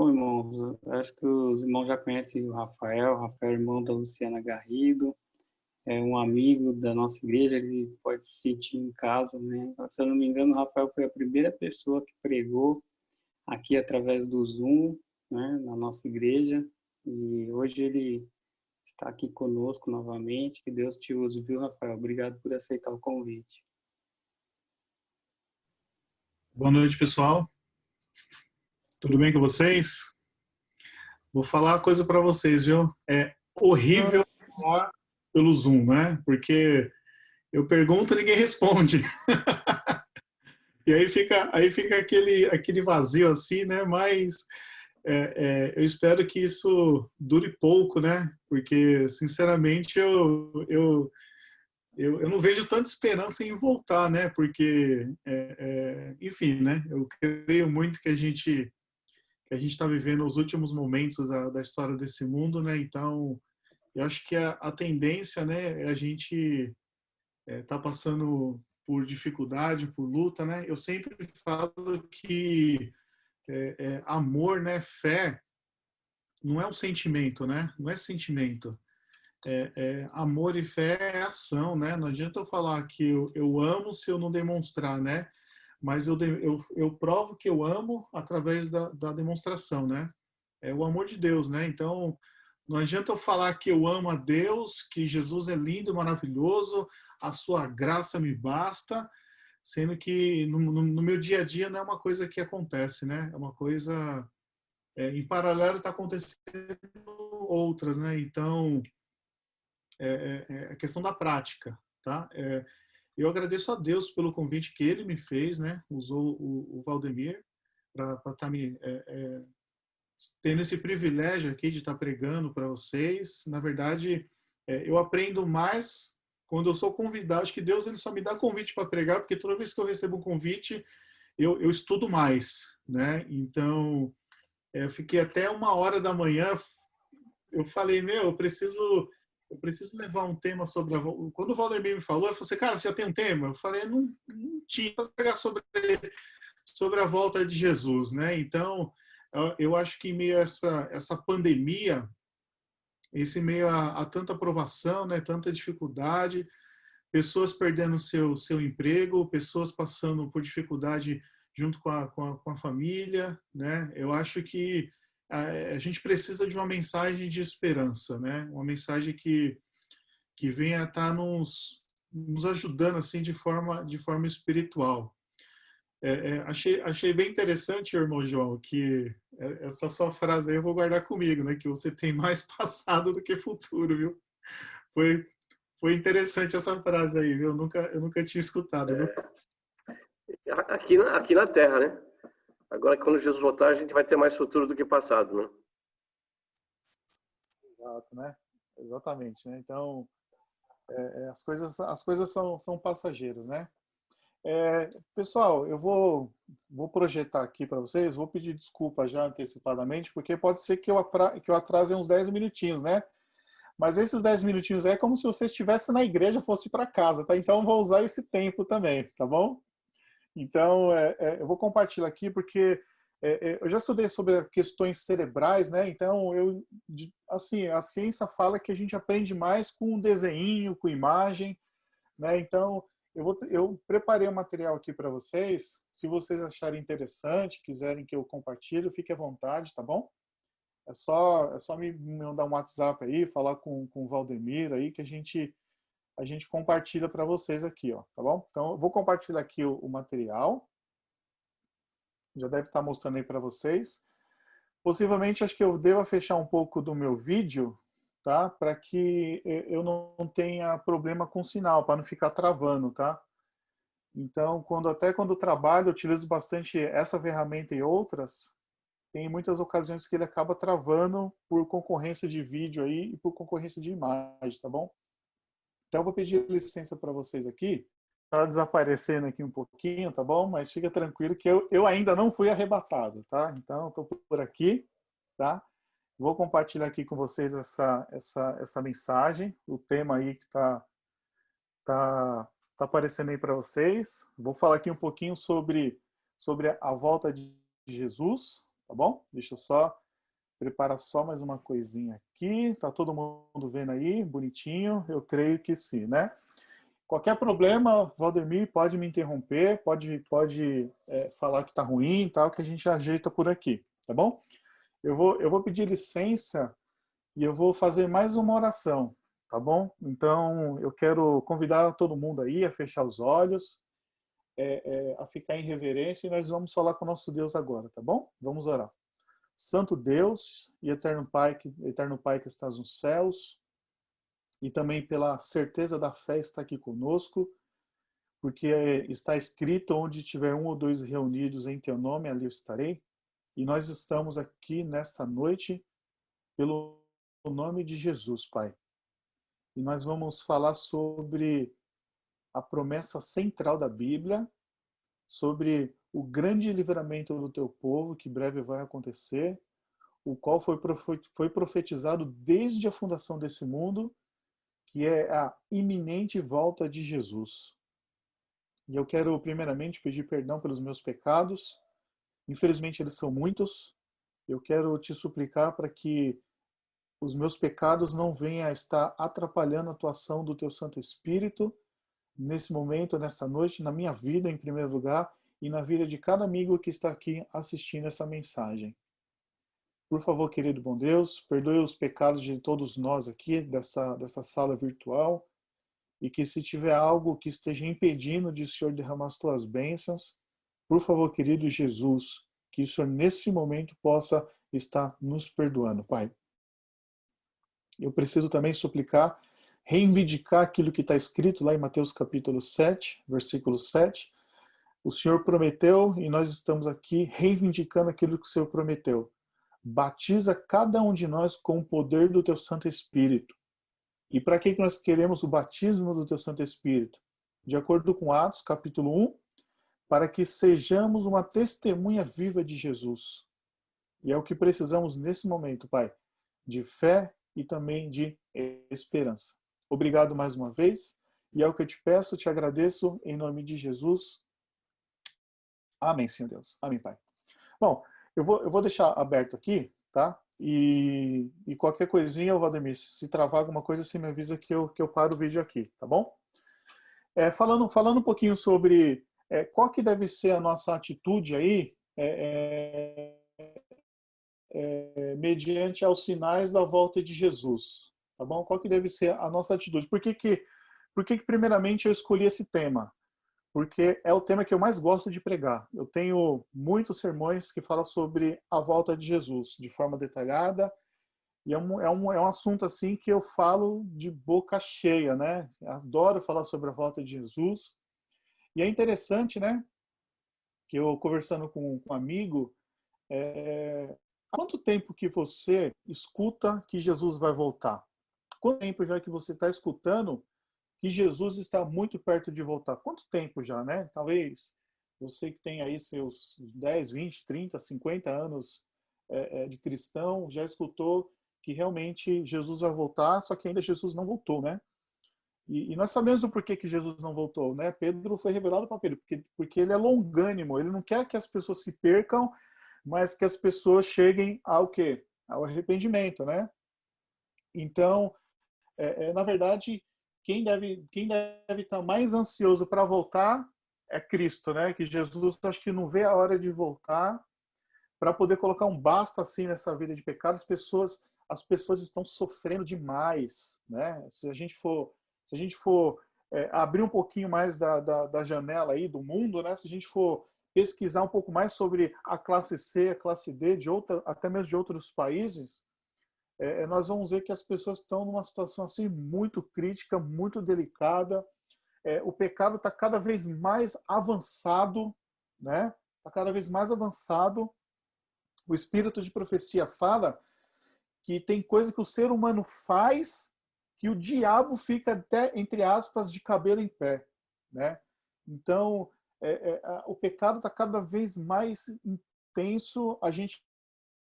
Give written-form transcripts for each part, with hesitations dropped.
Bom, irmãos, eu acho que os irmãos já conhecem o Rafael é irmão da Luciana Garrido, é um amigo da nossa igreja, ele pode se sentir em casa, né? Se eu não me engano, o Rafael foi a primeira pessoa que pregou aqui através do Zoom, né, na nossa igreja, e hoje ele está aqui conosco novamente. Que Deus te use, viu, Rafael? Obrigado por aceitar o convite. Boa noite, pessoal. Tudo bem com vocês? Vou falar uma coisa para vocês, viu? É horrível falar pelo Zoom, né? Porque eu pergunto e ninguém responde. E aí fica aquele vazio assim, né? Mas eu espero que isso dure pouco, né? Porque, sinceramente, eu não vejo tanta esperança em voltar, né? Porque, enfim, né? Eu creio muito que a gente está vivendo os últimos momentos da história desse mundo, né? Então, eu acho que a tendência, né, é a gente tá passando por dificuldade, por luta, né? Eu sempre falo que amor, né, fé, não é um sentimento, né? Não é sentimento. Amor e fé é ação, né? Não adianta eu falar que eu amo se eu não demonstrar, né? Mas eu provo que eu amo através da demonstração, né? É o amor de Deus, né? Então, não adianta eu falar que eu amo a Deus, que Jesus é lindo, maravilhoso, a sua graça me basta, sendo que no meu dia a dia não é uma coisa que acontece, né? É uma coisa, em paralelo está acontecendo outras, né? Então, a questão da prática, tá? Eu agradeço a Deus pelo convite que ele me fez, né? Usou o Valdemir para estar me tendo esse privilégio aqui de estar pregando para vocês. Na verdade, eu aprendo mais quando eu sou convidado. Acho que Deus ele só me dá convite para pregar, porque toda vez que eu recebo um convite, eu estudo mais, né? Então, eu fiquei até 1 hora da manhã. Eu falei, meu, eu preciso levar um tema sobre quando o Valdemir me falou, eu falei assim, cara, você já tem um tema? Eu falei, não tinha, para pregar sobre a volta de Jesus, né? Então, eu acho que em meio a essa pandemia, esse meio a tanta provação, né, tanta dificuldade, pessoas perdendo seu emprego, pessoas passando por dificuldade junto com a família, né? Eu acho que a gente precisa de uma mensagem de esperança, né? Uma mensagem que venha estar nos ajudando assim de forma espiritual. Achei bem interessante, irmão João, que essa sua frase aí eu vou guardar comigo, né? Que você tem mais passado do que futuro, viu? Foi, foi interessante essa frase aí, viu? Eu nunca tinha escutado, viu? Aqui na Terra, né? Agora, quando Jesus voltar, a gente vai ter mais futuro do que passado, né? Exato, né? Exatamente, né? Então, as coisas são passageiras, né? Pessoal, eu vou projetar aqui para vocês, vou pedir desculpa já antecipadamente, porque pode ser que eu atrase uns 10 minutinhos, né? Mas esses 10 minutinhos é como se você estivesse na igreja e fosse para casa, tá? Então, eu vou usar esse tempo também, tá bom? Então, eu vou compartilhar aqui porque eu já estudei sobre questões cerebrais, né? Então, assim, a ciência fala que a gente aprende mais com um desenho, com imagem, né? Então, eu preparei um material aqui para vocês. Se vocês acharem interessante, quiserem que eu compartilhe, fique à vontade, tá bom? É só me mandar um WhatsApp aí, falar com o Valdemir aí, que a gente compartilha para vocês aqui, ó, tá bom? Então, eu vou compartilhar aqui o material. Já deve estar mostrando aí para vocês. Possivelmente, acho que eu devo fechar um pouco do meu vídeo, tá? Para que eu não tenha problema com o sinal, para não ficar travando, tá? Então, quando eu trabalho, eu utilizo bastante essa ferramenta e outras. Tem muitas ocasiões que ele acaba travando por concorrência de vídeo aí e por concorrência de imagem, tá bom? Então, eu vou pedir licença para vocês aqui. Tá desaparecendo aqui um pouquinho, tá bom? Mas fica tranquilo que eu ainda não fui arrebatado, tá? Então, estou por aqui, tá? Vou compartilhar aqui com vocês essa mensagem, o tema aí que tá aparecendo aí para vocês. Vou falar aqui um pouquinho sobre a volta de Jesus, tá bom? Deixa eu só preparar só mais uma coisinha aqui. Tá todo mundo vendo aí, bonitinho? Eu creio que sim, né? Qualquer problema, Valdemir, pode me interromper, pode falar que tá ruim e tal, que a gente ajeita por aqui, tá bom? Eu vou pedir licença e eu vou fazer mais uma oração, tá bom? Então, eu quero convidar todo mundo aí a fechar os olhos, a ficar em reverência, e nós vamos falar com o nosso Deus agora, tá bom? Vamos orar. Santo Deus e eterno Pai que estás nos céus, e também pela certeza da fé está aqui conosco, porque está escrito: onde tiver um ou dois reunidos em teu nome, ali eu estarei. E nós estamos aqui nesta noite pelo nome de Jesus, Pai. E nós vamos falar sobre a promessa central da Bíblia, sobre o grande livramento do teu povo, que breve vai acontecer, o qual foi profetizado desde a fundação desse mundo, que é a iminente volta de Jesus. E eu quero primeiramente pedir perdão pelos meus pecados. Infelizmente eles são muitos. Eu quero te suplicar para que os meus pecados não venham a estar atrapalhando a atuação do teu Santo Espírito nesse momento, nessa noite, na minha vida em primeiro lugar e na vida de cada amigo que está aqui assistindo essa mensagem. Por favor, querido bom Deus, perdoe os pecados de todos nós aqui dessa sala virtual, e que se tiver algo que esteja impedindo de o Senhor derramar as tuas bênçãos, por favor, querido Jesus, que o Senhor nesse momento possa estar nos perdoando, Pai. Eu preciso também suplicar, reivindicar aquilo que está escrito lá em Mateus capítulo 7, versículo 7. O Senhor prometeu e nós estamos aqui reivindicando aquilo que o Senhor prometeu. Batiza cada um de nós com o poder do teu Santo Espírito. E para que nós queremos o batismo do teu Santo Espírito? De acordo com Atos capítulo 1, para que sejamos uma testemunha viva de Jesus. E é o que precisamos nesse momento, Pai, de fé e também de esperança. Obrigado mais uma vez, e é o que eu te peço, te agradeço, em nome de Jesus. Amém, Senhor Deus. Amém, Pai. Bom, eu vou deixar aberto aqui, tá? E qualquer coisinha, Valdemir, se travar alguma coisa, você me avisa que eu paro o vídeo aqui, tá bom? Falando um pouquinho sobre qual que deve ser a nossa atitude aí, mediante aos sinais da volta de Jesus, tá bom? Qual que deve ser a nossa atitude? Por que primeiramente eu escolhi esse tema? Porque é o tema que eu mais gosto de pregar. Eu tenho muitos sermões que falam sobre a volta de Jesus, de forma detalhada, e é um assunto assim que eu falo de boca cheia, né? Adoro falar sobre a volta de Jesus. E é interessante, né, que eu conversando com um amigo, há quanto tempo que você escuta que Jesus vai voltar? Quanto tempo já que você está escutando que Jesus está muito perto de voltar? Quanto tempo já, né? Talvez você que tem aí seus 10, 20, 30, 50 anos de cristão, já escutou que realmente Jesus vai voltar, só que ainda Jesus não voltou, né? E nós sabemos o porquê que Jesus não voltou, né? Pedro foi revelado para Pedro, porque ele é longânimo, ele não quer que as pessoas se percam, mas que as pessoas cheguem ao quê? Ao arrependimento, né? Então, na verdade, quem deve estar mais ansioso para voltar é Cristo, né? Que Jesus, acho que não vê a hora de voltar para poder colocar um basta assim nessa vida de pecado. As pessoas estão sofrendo demais, né? Se a gente for abrir um pouquinho mais da janela aí do mundo, né? Se a gente for pesquisar um pouco mais sobre a classe C, a classe D, até mesmo de outros países, nós vamos ver que as pessoas estão numa situação assim muito crítica, muito delicada. O pecado está cada vez mais avançado, né? Está cada vez mais avançado. O espírito de profecia fala que tem coisa que o ser humano faz que o diabo fica até, entre aspas, de cabelo em pé, né? Então, o pecado está cada vez mais intenso. A gente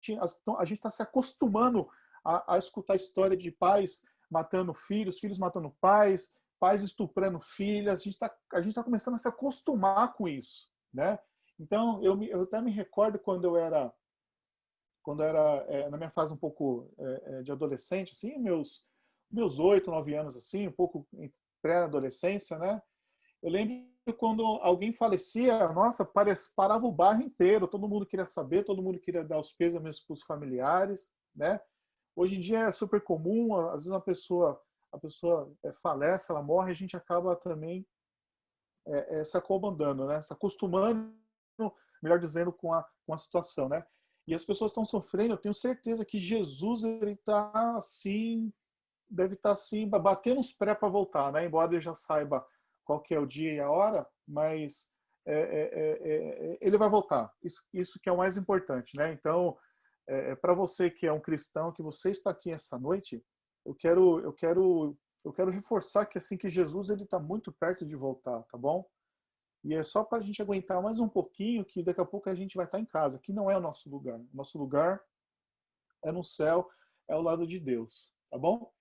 está se acostumando a escutar a história de pais matando filhos, filhos matando pais, pais estuprando filhas. A gente tá começando a se acostumar com isso, né? Então, eu até me recordo quando eu era quando era na minha fase um pouco de adolescente, assim, meus 8, 9 anos, assim, um pouco em pré-adolescência, né? Eu lembro quando alguém falecia, nossa, parava o bairro inteiro, todo mundo queria saber, todo mundo queria dar os pêsames para os familiares, né? Hoje em dia é super comum, às vezes a pessoa falece, ela morre, a gente acaba também se acomodando, né? Se acostumando, melhor dizendo, com a situação, né? E as pessoas estão sofrendo, eu tenho certeza que Jesus, ele está assim, deve estar assim, batendo os pré para voltar, né? Embora ele já saiba qual que é o dia e a hora, mas ele vai voltar. Isso que é o mais importante, né? Então, para você que é um cristão, que você está aqui essa noite, eu quero reforçar que assim que Jesus ele está muito perto de voltar, tá bom? E é só para a gente aguentar mais um pouquinho, que daqui a pouco a gente vai estar em casa, que não é o nosso lugar. O nosso lugar é no céu, é ao lado de Deus, tá bom?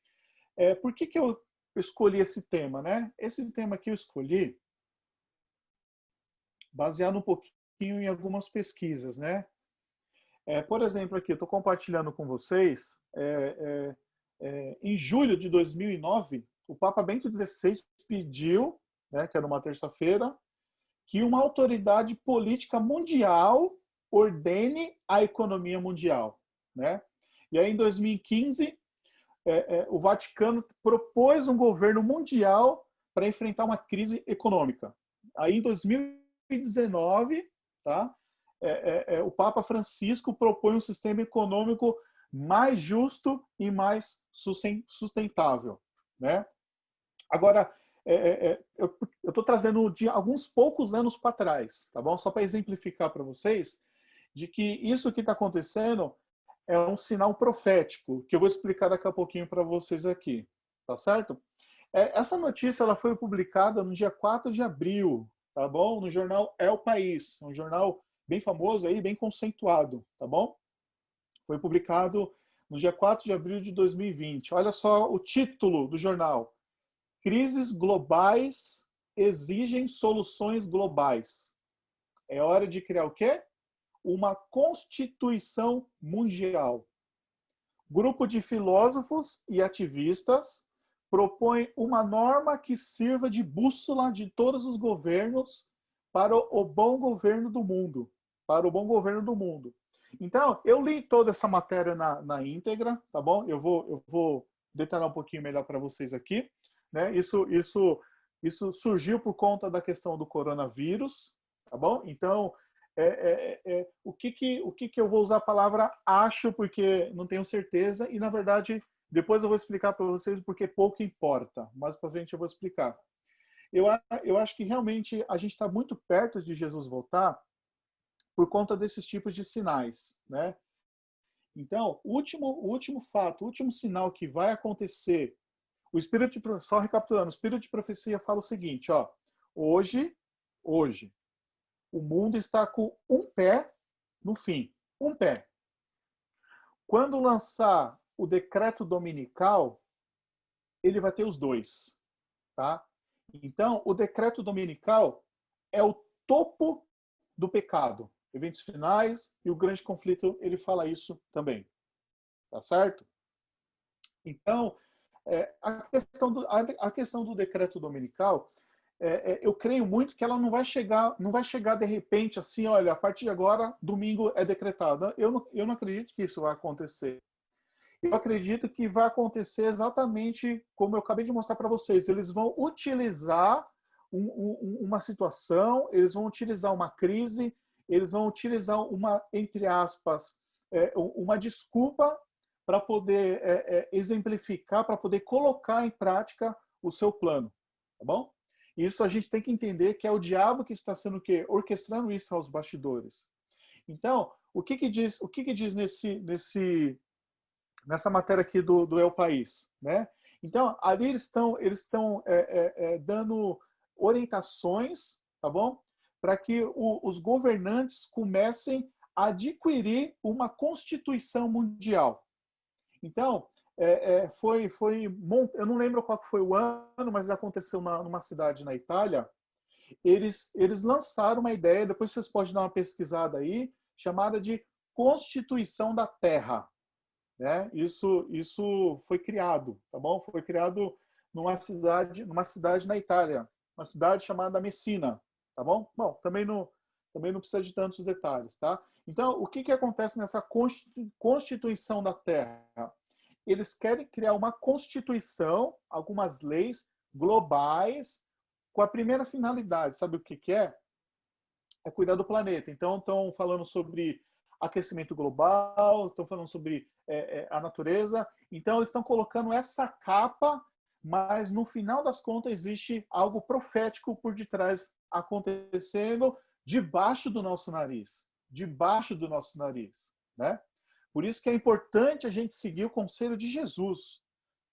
Por que eu escolhi esse tema, né? Esse tema que eu escolhi, baseado um pouquinho em algumas pesquisas, né? Por exemplo, aqui, eu estou compartilhando com vocês, em julho de 2009, o Papa Bento XVI pediu, né, que era uma terça-feira, que uma autoridade política mundial ordene a economia mundial, né? E aí, em 2015, o Vaticano propôs um governo mundial para enfrentar uma crise econômica. Aí, em 2019, tá? O Papa Francisco propõe um sistema econômico mais justo e mais sustentável, né? Agora, eu estou trazendo de alguns poucos anos para trás, tá bom? Só para exemplificar para vocês de que isso que está acontecendo é um sinal profético, que eu vou explicar daqui a pouquinho para vocês aqui, tá certo? Essa notícia ela foi publicada no dia 4 de abril, tá bom? No jornal É o País, um jornal bem famoso aí, bem conceituado, tá bom? Foi publicado no dia 4 de abril de 2020. Olha só o título do jornal. Crises globais exigem soluções globais. É hora de criar o quê? Uma Constituição Mundial. Grupo de filósofos e ativistas propõe uma norma que sirva de bússola de todos os governos para o bom governo do mundo. Para o bom governo do mundo. Então, eu li toda essa matéria na íntegra, tá bom? Eu vou detalhar um pouquinho melhor para vocês aqui. Né? Isso surgiu por conta da questão do coronavírus, tá bom? Então, o que eu vou usar a palavra acho, porque não tenho certeza, e na verdade, depois eu vou explicar para vocês porque pouco importa, mais para frente eu vou explicar. Eu acho que realmente a gente está muito perto de Jesus voltar por conta desses tipos de sinais, né? Então, o último fato, o último sinal que vai acontecer, só recapitulando, o Espírito de Profecia fala o seguinte, ó, hoje, o mundo está com um pé no fim, um pé. Quando lançar o decreto dominical, ele vai ter os dois, tá? Então, o decreto dominical é o topo do pecado. Eventos finais e o grande conflito, ele fala isso também. Tá certo? Então, a questão do decreto dominical, eu creio muito que ela não vai chegar de repente assim, olha, a partir de agora, domingo é decretado. Eu não acredito que isso vai acontecer. Eu acredito que vai acontecer exatamente como eu acabei de mostrar para vocês. Eles vão utilizar uma situação, eles vão utilizar uma crise, eles vão utilizar uma, entre aspas, uma desculpa para poder exemplificar, para poder colocar em prática o seu plano, tá bom? Isso a gente tem que entender que é o diabo que está sendo o quê? Orquestrando isso aos bastidores. Então, o que diz nessa matéria aqui do El País, né? Então, ali eles estão dando orientações, tá bom? Para que os governantes comecem a adquirir uma Constituição Mundial. Então, eu não lembro qual foi o ano, mas aconteceu numa cidade na Itália. Eles lançaram uma ideia, depois vocês podem dar uma pesquisada aí, chamada de constituição da terra, né? Isso foi criado, tá bom? Foi criado numa cidade na Itália, uma cidade chamada Messina, tá bom? Bom, também não precisa de tantos detalhes, tá? Então, o que acontece nessa constituição da terra? Eles querem criar uma constituição, algumas leis globais, com a primeira finalidade, sabe o que é? É cuidar do planeta. Então, estão falando sobre aquecimento global, estão falando sobre a natureza. Então, eles estão colocando essa capa, mas no final das contas existe algo profético por detrás acontecendo debaixo do nosso nariz. Debaixo do nosso nariz, né? Por isso que é importante a gente seguir o conselho de Jesus.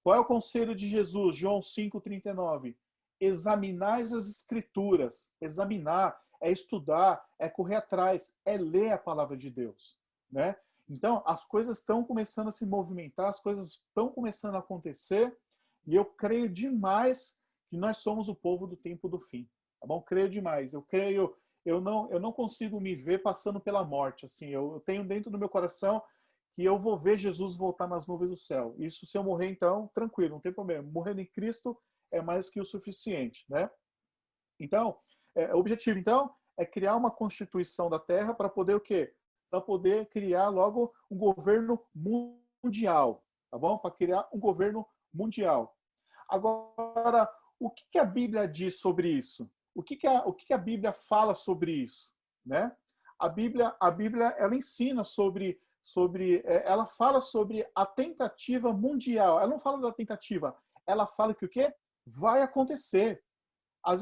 Qual é o conselho de Jesus? João 5,39. Examinais as escrituras. Examinar é estudar, é correr atrás, é ler a palavra de Deus, né? Então, as coisas estão começando a se movimentar, as coisas estão começando a acontecer, e eu creio demais que nós somos o povo do tempo do fim, tá bom? Creio demais. Eu não consigo me ver passando pela morte, assim. Eu tenho dentro do meu coração que eu vou ver Jesus voltar nas nuvens do céu. Isso, se eu morrer, então, tranquilo, não tem problema. Morrendo em Cristo é mais que o suficiente, né? Então, o objetivo, então, é criar uma constituição da Terra para poder o quê? Para poder criar logo um governo mundial, tá bom? Para criar um governo mundial. Agora, o que a Bíblia diz sobre isso? O que a Bíblia fala sobre isso, né? A Bíblia, ela ensina ela fala sobre a tentativa mundial. Ela não fala da tentativa, ela fala que o quê? Vai acontecer. As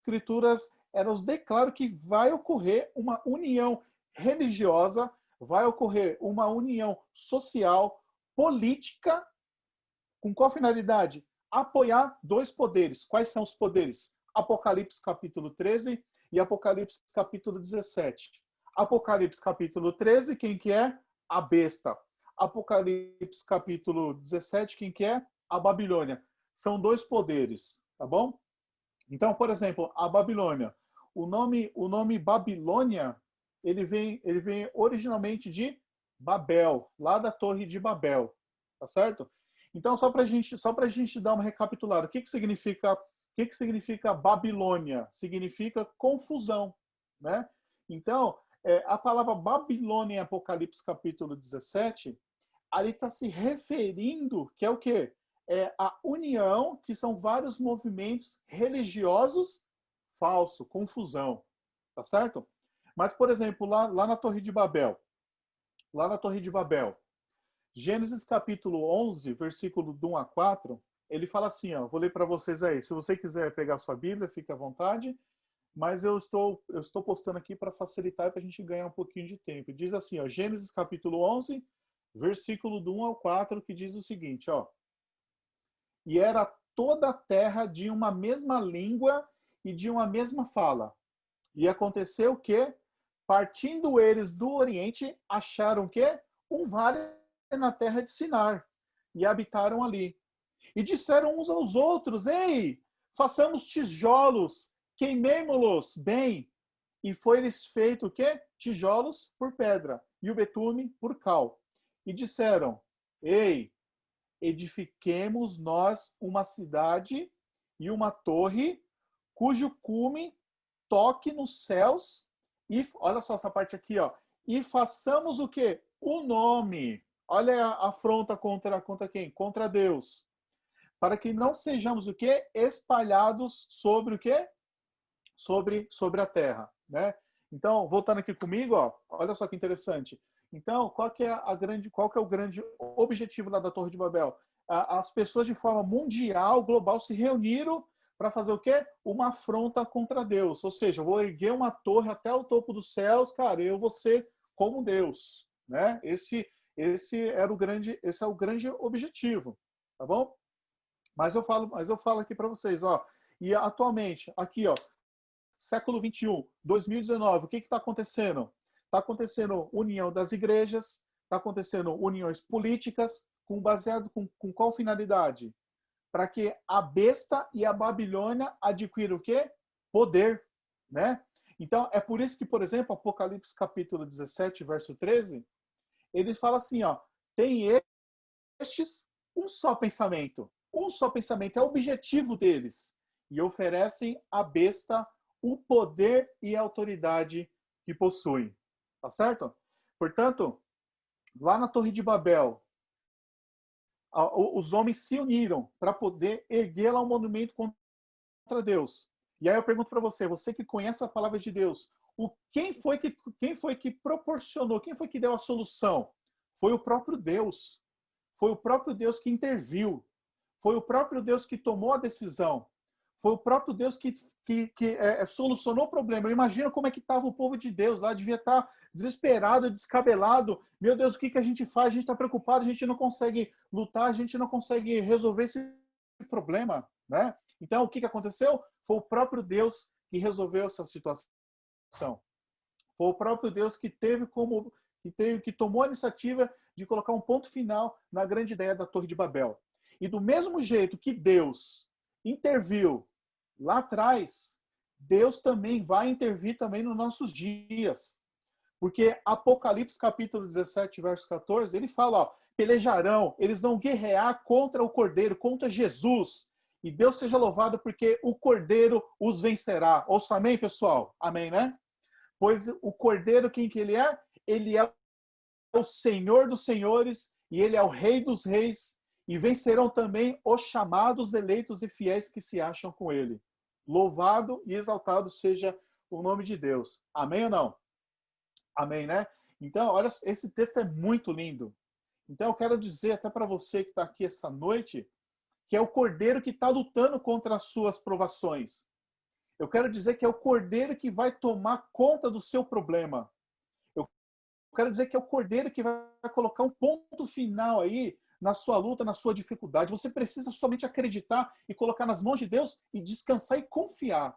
Escrituras, elas declaram que vai ocorrer uma união religiosa, vai ocorrer uma união social, política, com qual finalidade? Apoiar dois poderes. Quais são os poderes? Apocalipse capítulo 13 e Apocalipse capítulo 17. Apocalipse capítulo 13, quem que é? A besta. Apocalipse capítulo 17, quem que é? A Babilônia. São dois poderes, tá bom? Então, por exemplo, a Babilônia. O nome Babilônia, ele vem originalmente de Babel, lá da Torre de Babel, tá certo? Então, só para a gente dar uma recapitulada, o que significa Babilônia? Significa confusão, né? Então, a palavra Babilônia em Apocalipse capítulo 17, ali está se referindo, que é o quê? É a união, que são vários movimentos religiosos falso, confusão, tá certo? Mas, por exemplo, lá na Torre de Babel, Gênesis capítulo 11, versículo 1 a 4, ele fala assim, ó, vou ler para vocês aí, se você quiser pegar sua Bíblia, fique à vontade, mas eu estou postando aqui para facilitar, para a gente ganhar um pouquinho de tempo. Diz assim, ó, Gênesis capítulo 11, versículo do 1 ao 4, que diz o seguinte, ó, e era toda a terra de uma mesma língua e de uma mesma fala. E aconteceu que, partindo eles do Oriente, acharam que um vale na terra de Sinar, e habitaram ali. E disseram uns aos outros, ei, façamos tijolos, queimemo-los bem. E foi-lhes feito o quê? Tijolos por pedra, e o betume por cal. E disseram, ei, edifiquemos nós uma cidade e uma torre, cujo cume toque nos céus, e olha só essa parte aqui, ó, e façamos o quê? O nome. Olha a afronta contra quem? Contra Deus. Para que não sejamos o quê? Espalhados sobre o quê? Sobre a terra, né? Então, voltando aqui comigo, ó, olha só que interessante. Então, qual que é o grande objetivo lá da Torre de Babel? As pessoas de forma mundial, global, se reuniram para fazer o quê? Uma afronta contra Deus. Ou seja, eu vou erguer uma torre até o topo dos céus, cara, eu vou ser como Deus, né? Esse é o grande objetivo, tá bom? Mas eu falo aqui para vocês, ó. E atualmente, aqui, ó, século 21, 2019, o que está acontecendo? Está acontecendo união das igrejas, está acontecendo uniões políticas, baseado com qual finalidade? Para que a besta e a Babilônia adquiram o quê? Poder, né? Então, é por isso que, por exemplo, Apocalipse capítulo 17, verso 13, ele fala assim, ó, tem estes um só pensamento. Um só pensamento é o objetivo deles. E oferecem à besta o poder e a autoridade que possuem. Tá certo? Portanto, lá na Torre de Babel, os homens se uniram para poder erguer lá um monumento contra Deus. E aí eu pergunto para você, você que conhece a palavra de Deus, quem foi que proporcionou, quem foi que deu a solução? Foi o próprio Deus. Foi o próprio Deus que interviu. Foi o próprio Deus que tomou a decisão. Foi o próprio Deus que solucionou o problema. Imagina como é que estava o povo de Deus lá, devia estar desesperado, descabelado. Meu Deus, o que a gente faz? A gente está preocupado, a gente não consegue lutar, a gente não consegue resolver esse problema, né? Então, o que aconteceu? Foi o próprio Deus que resolveu essa situação. Foi o próprio Deus que tomou a iniciativa de colocar um ponto final na grande ideia da Torre de Babel. E do mesmo jeito que Deus interviu lá atrás, Deus também vai intervir também nos nossos dias. Porque Apocalipse capítulo 17, verso 14, ele fala, ó, pelejarão, eles vão guerrear contra o Cordeiro, contra Jesus. E Deus seja louvado porque o Cordeiro os vencerá. Ouça amém, pessoal? Amém, né? Pois o Cordeiro, quem que ele é? Ele é o Senhor dos senhores e ele é o Rei dos reis. E vencerão também os chamados, eleitos e fiéis que se acham com ele. Louvado e exaltado seja o nome de Deus. Amém ou não? Amém, né? Então, olha, esse texto é muito lindo. Então, eu quero dizer até para você que está aqui essa noite, que é o Cordeiro que está lutando contra as suas provações. Eu quero dizer que é o Cordeiro que vai tomar conta do seu problema. Eu quero dizer que é o Cordeiro que vai colocar um ponto final aí na sua luta, na sua dificuldade. Você precisa somente acreditar e colocar nas mãos de Deus e descansar e confiar.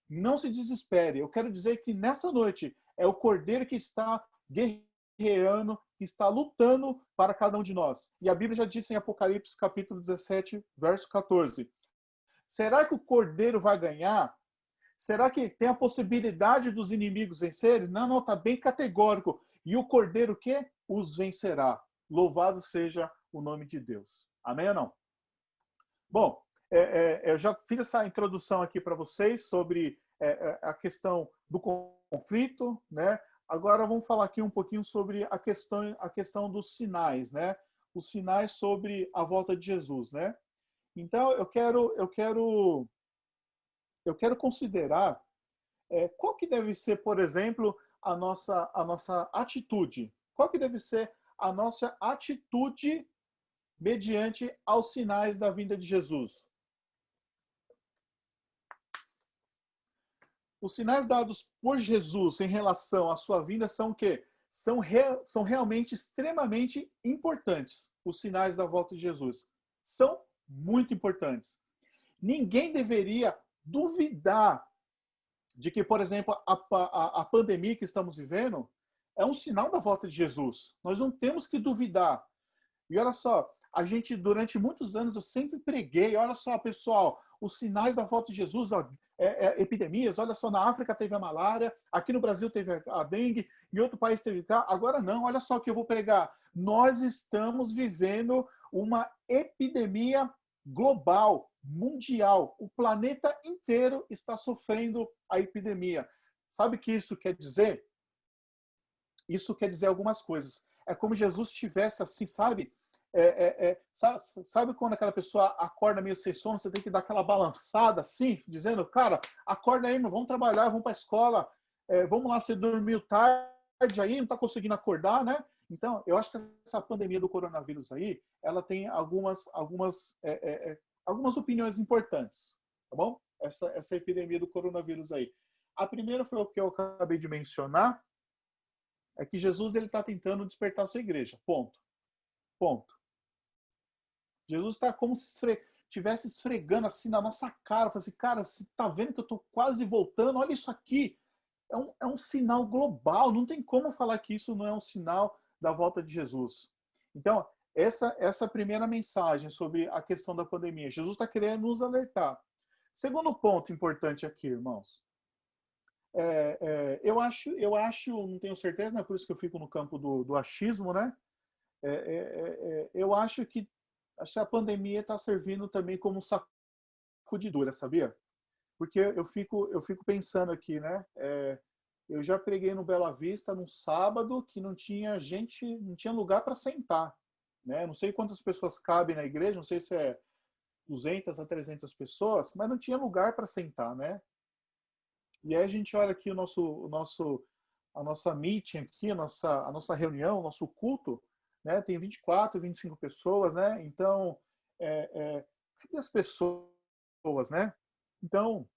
Não se desespere. Eu quero dizer que nessa noite é o Cordeiro que está guerreando, que está lutando para cada um de nós. E a Bíblia já disse em Apocalipse capítulo 17, verso 14. Será que o Cordeiro vai ganhar? Será que tem a possibilidade dos inimigos vencerem? Não, está bem categórico. E o Cordeiro o quê? Os vencerá. Louvado seja o nome de Deus. Amém ou não? Bom, eu já fiz essa introdução aqui para vocês sobre a questão do conflito, né? Agora vamos falar aqui um pouquinho sobre a questão dos sinais, né? Os sinais sobre a volta de Jesus, né? Então eu quero considerar qual que deve ser, por exemplo, a nossa atitude. Qual que deve ser a nossa atitude mediante aos sinais da vinda de Jesus? Os sinais dados por Jesus em relação à sua vinda são o quê? São realmente extremamente importantes. Os sinais da volta de Jesus são muito importantes. Ninguém deveria duvidar de que, por exemplo, a pandemia que estamos vivendo é um sinal da volta de Jesus. Nós não temos que duvidar. E olha só, a gente, durante muitos anos, eu sempre preguei, olha só, pessoal, os sinais da volta de Jesus, ó, epidemias, olha só, na África teve a malária, aqui no Brasil teve a dengue, em outro país teve cá, agora não, olha só o que eu vou pregar. Nós estamos vivendo uma epidemia global, mundial. O planeta inteiro está sofrendo a epidemia. Sabe o que isso quer dizer? Isso quer dizer algumas coisas. É como Jesus estivesse assim, sabe? Sabe quando aquela pessoa acorda meio sem sono, você tem que dar aquela balançada assim, dizendo, cara, acorda aí, vamos trabalhar, vamos para a escola, vamos lá, você dormiu tarde aí, não está conseguindo acordar, né? Então, eu acho que essa pandemia do coronavírus aí, ela tem algumas opiniões importantes, tá bom? Essa epidemia do coronavírus aí. A primeira foi o que eu acabei de mencionar, é que Jesus ele está tentando despertar a sua igreja, ponto. Jesus está como se estivesse esfregando assim na nossa cara. Falando assim, cara, você está vendo que eu estou quase voltando? Olha isso aqui. É um sinal global. Não tem como falar que isso não é um sinal da volta de Jesus. Então, essa primeira mensagem sobre a questão da pandemia. Jesus está querendo nos alertar. Segundo ponto importante aqui, irmãos. eu acho, não tenho certeza, né? Por isso que eu fico no campo do achismo, né? Eu acho que a pandemia está servindo também como sacudidura, sabia? Porque eu fico pensando aqui, né? Eu já preguei no Bela Vista num sábado que não tinha gente, não tinha lugar para sentar, né? Não sei quantas pessoas cabem na igreja, não sei se é 200 a 300 pessoas, mas não tinha lugar para sentar, né? E aí a gente olha aqui a nossa meeting aqui, a nossa reunião, o nosso culto, né? Tem 24, 25 pessoas, né? Então, cadê as pessoas, né? Então,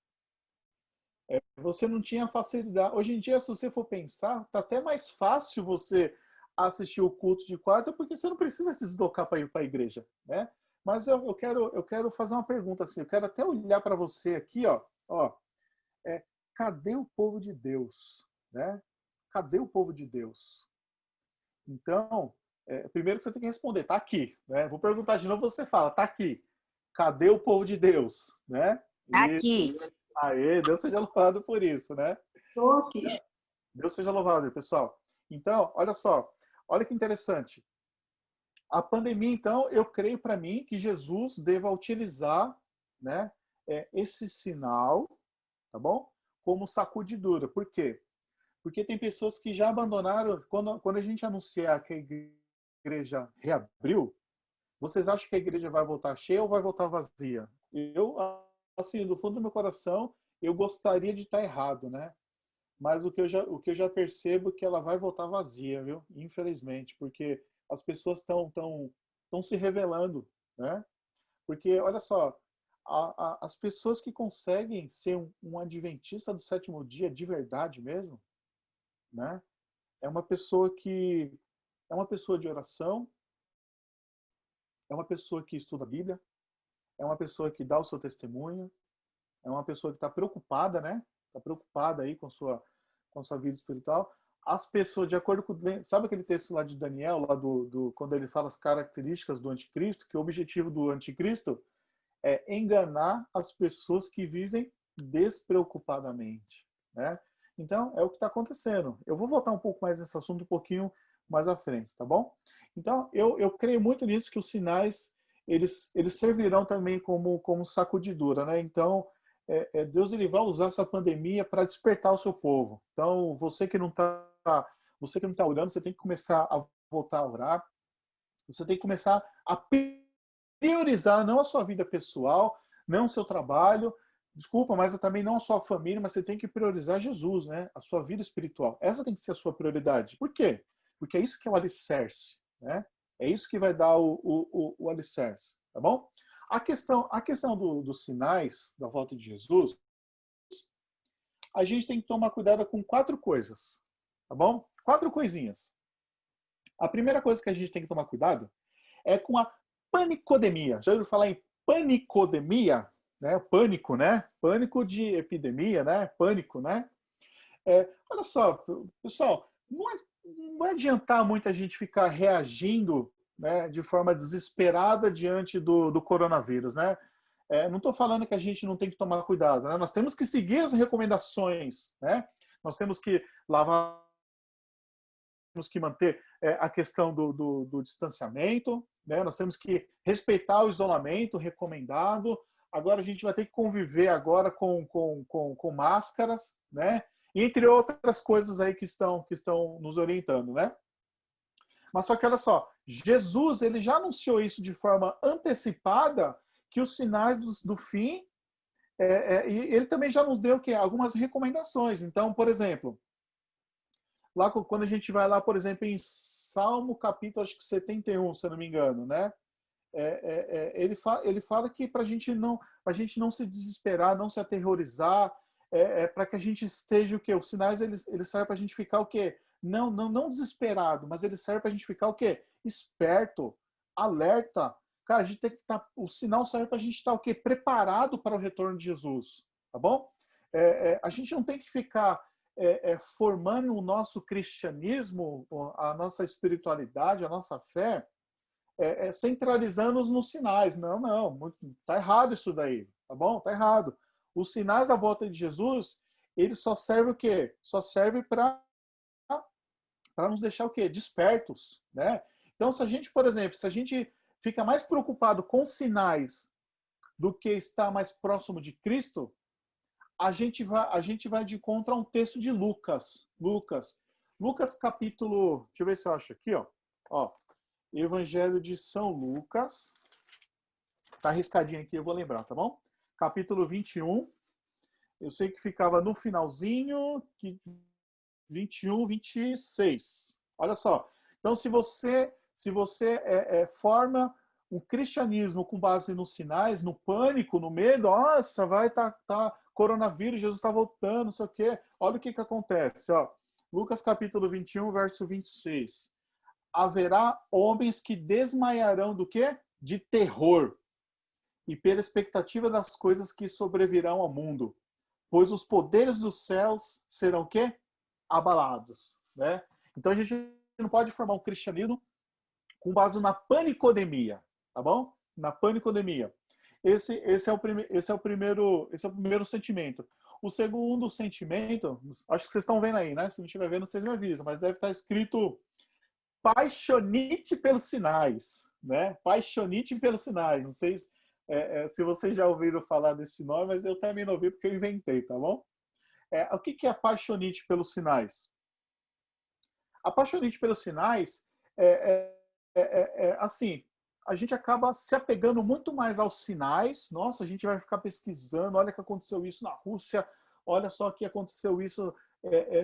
você não tinha facilidade. Hoje em dia, se você for pensar, tá até mais fácil você assistir o culto de quarta, porque você não precisa se deslocar para ir para a igreja, né? Mas eu quero fazer uma pergunta assim, eu quero até olhar para você aqui, ó, cadê o povo de Deus, né? Cadê o povo de Deus? Então, primeiro que você tem que responder, tá aqui, né? Vou perguntar de novo, você fala, tá aqui. Cadê o povo de Deus, né? Aqui. Aê, Deus seja louvado por isso, né? Estou aqui. Deus seja louvado, pessoal. Então, olha só, olha que interessante. A pandemia, então, eu creio para mim que Jesus deva utilizar, né, esse sinal, tá bom? Como sacudidura. Por quê? Porque tem pessoas que já abandonaram. Quando a gente anunciar que a igreja reabriu, vocês acham que a igreja vai voltar cheia ou vai voltar vazia? Eu, assim, do fundo do meu coração, eu gostaria de estar errado, né? Mas o que eu já percebo é que ela vai voltar vazia, viu? Infelizmente, porque as pessoas estão se revelando, né? Porque, olha só, as pessoas que conseguem ser um adventista do sétimo dia de verdade mesmo, né? É uma pessoa que é uma pessoa de oração, é uma pessoa que estuda a Bíblia, é uma pessoa que dá o seu testemunho, é uma pessoa que está preocupada, né? Está preocupada aí com sua vida espiritual. As pessoas, de acordo com... Sabe aquele texto lá de Daniel, lá quando ele fala as características do anticristo, que o objetivo do anticristo é enganar as pessoas que vivem despreocupadamente, né? Então, é o que está acontecendo. Eu vou voltar um pouco mais nesse assunto um pouquinho mais à frente, tá bom? Então, eu creio muito nisso, que os sinais, eles servirão também como sacudidura, né? Então, Deus ele vai usar essa pandemia para despertar o seu povo. Então, você que não está orando, você tem que começar a voltar a orar. Você tem que começar a priorizar não a sua vida pessoal, não o seu trabalho, desculpa, mas também não a sua família, mas você tem que priorizar Jesus, né? A sua vida espiritual. Essa tem que ser a sua prioridade. Por quê? Porque é isso que é o alicerce, né? É isso que vai dar o alicerce, tá bom? A questão dos sinais da volta de Jesus, a gente tem que tomar cuidado com 4 coisas, tá bom? 4 coisinhas. A primeira coisa que a gente tem que tomar cuidado é com a panicodemia. Já ouviu falar em panicodemia? Né? Pânico, né? Pânico de epidemia, né? Pânico, né? Olha só, pessoal, não vai adiantar muito a gente ficar reagindo, né, de forma desesperada diante do coronavírus, né? Não estou falando que a gente não tem que tomar cuidado, né? Nós temos que seguir as recomendações, né? Nós temos que lavar, temos que manter a questão do distanciamento, né? Nós temos que respeitar o isolamento recomendado. Agora a gente vai ter que conviver agora com máscaras, né? Entre outras coisas aí que estão nos orientando, né? Mas só que olha só, Jesus ele já anunciou isso de forma antecipada, que os sinais do fim, e ele também já nos deu algumas recomendações. Então, por exemplo, lá quando a gente vai lá, por exemplo, em Salmo capítulo acho que 71, se eu não me engano, né? Ele fala que para a gente não se desesperar, não se aterrorizar, para que a gente esteja o quê? Os sinais eles servem para a gente ficar o quê? Não desesperado, mas ele serve para a gente ficar o quê? Esperto, alerta. Cara, a gente tem que estar. O sinal serve para a gente estar o quê? Preparado para o retorno de Jesus, tá bom? A gente não tem que ficar formando o nosso cristianismo, a nossa espiritualidade, a nossa fé, centralizando-os nos sinais. Não, tá errado isso daí, tá bom? Tá errado. Os sinais da volta de Jesus, ele só serve o quê? Só serve para nos deixar o quê? Despertos, né? Então, se a gente, por exemplo, se a gente fica mais preocupado com sinais do que estar mais próximo de Cristo, a gente vai de encontro a um texto de Lucas. Lucas capítulo, deixa eu ver se eu acho aqui, ó. Evangelho de São Lucas. Tá arriscadinho aqui, eu vou lembrar, tá bom? Capítulo 21. Eu sei que ficava no finalzinho, 21, 26. Olha só. Então, se você forma um cristianismo com base nos sinais, no pânico, no medo, nossa, vai tá coronavírus, Jesus está voltando, não sei o quê. Olha o que acontece, ó. Lucas capítulo 21, verso 26. Haverá homens que desmaiarão do quê? De terror e pela expectativa das coisas que sobrevirão ao mundo, pois os poderes dos céus serão o quê? Abalados, né? Então a gente não pode formar um cristianismo com base na panicodemia, tá bom? Na panicodemia. Esse é o primeiro sentimento. O segundo sentimento, acho que vocês estão vendo aí, né? Se não estiver vendo, vocês me avisam, mas deve estar escrito paixonite pelos sinais, né? Paixonite pelos sinais. Não sei se vocês já ouviram falar desse nome, mas eu também não ouvi porque eu inventei, tá bom? O que é apaixonite pelos sinais? Apaixonite pelos sinais assim, a gente acaba se apegando muito mais aos sinais. Nossa, a gente vai ficar pesquisando, olha que aconteceu isso na Rússia, olha só que aconteceu isso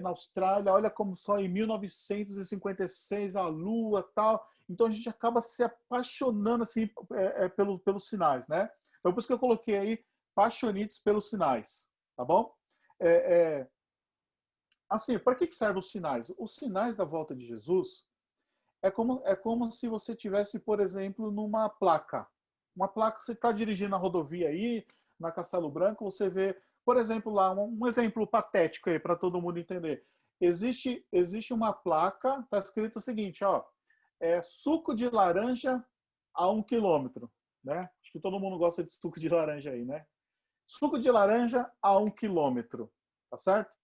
na Austrália, olha como só em 1956 a Lua tal. Então a gente acaba se apaixonando assim, pelos sinais, né? Então por isso que eu coloquei aí paixonites pelos sinais, tá bom? Assim, para que servem os sinais? Os sinais da volta de Jesus é como se você tivesse, por exemplo, numa placa. Uma placa, você está dirigindo na rodovia aí, na Castelo Branco, você vê, por exemplo, lá, um exemplo patético aí, para todo mundo entender. Existe uma placa, está escrito o seguinte, ó, suco de laranja a 1 quilômetro, né? Acho que todo mundo gosta de suco de laranja aí, né? Suco de laranja a 1 quilômetro, tá certo?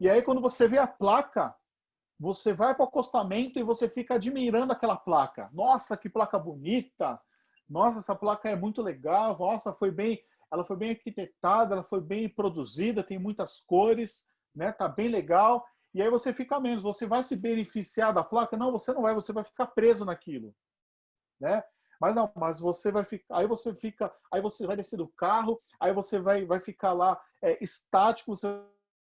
E aí, quando você vê a placa, você vai para o acostamento e você fica admirando aquela placa. Nossa, que placa bonita! Nossa, essa placa é muito legal. Nossa, ela foi bem arquitetada, ela foi bem produzida, tem muitas cores, né? Tá bem legal. E aí você fica menos. Você vai se beneficiar da placa? Não, você não vai. Você vai ficar preso naquilo, né? Mas você vai ficar. Aí você vai descer do carro. Aí você vai ficar lá estático. Você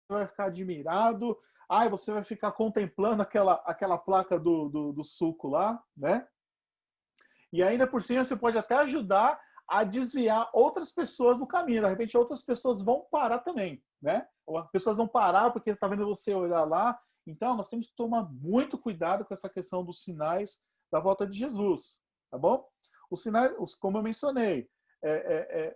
vai ficar admirado. Aí você vai ficar contemplando aquela placa do suco lá, né? E ainda por cima você pode até ajudar a desviar outras pessoas do caminho. De repente outras pessoas vão parar também, né? Ou as pessoas vão parar porque está vendo você olhar lá. Então nós temos que tomar muito cuidado com essa questão dos sinais da volta de Jesus, tá bom? Os sinais, como eu mencionei,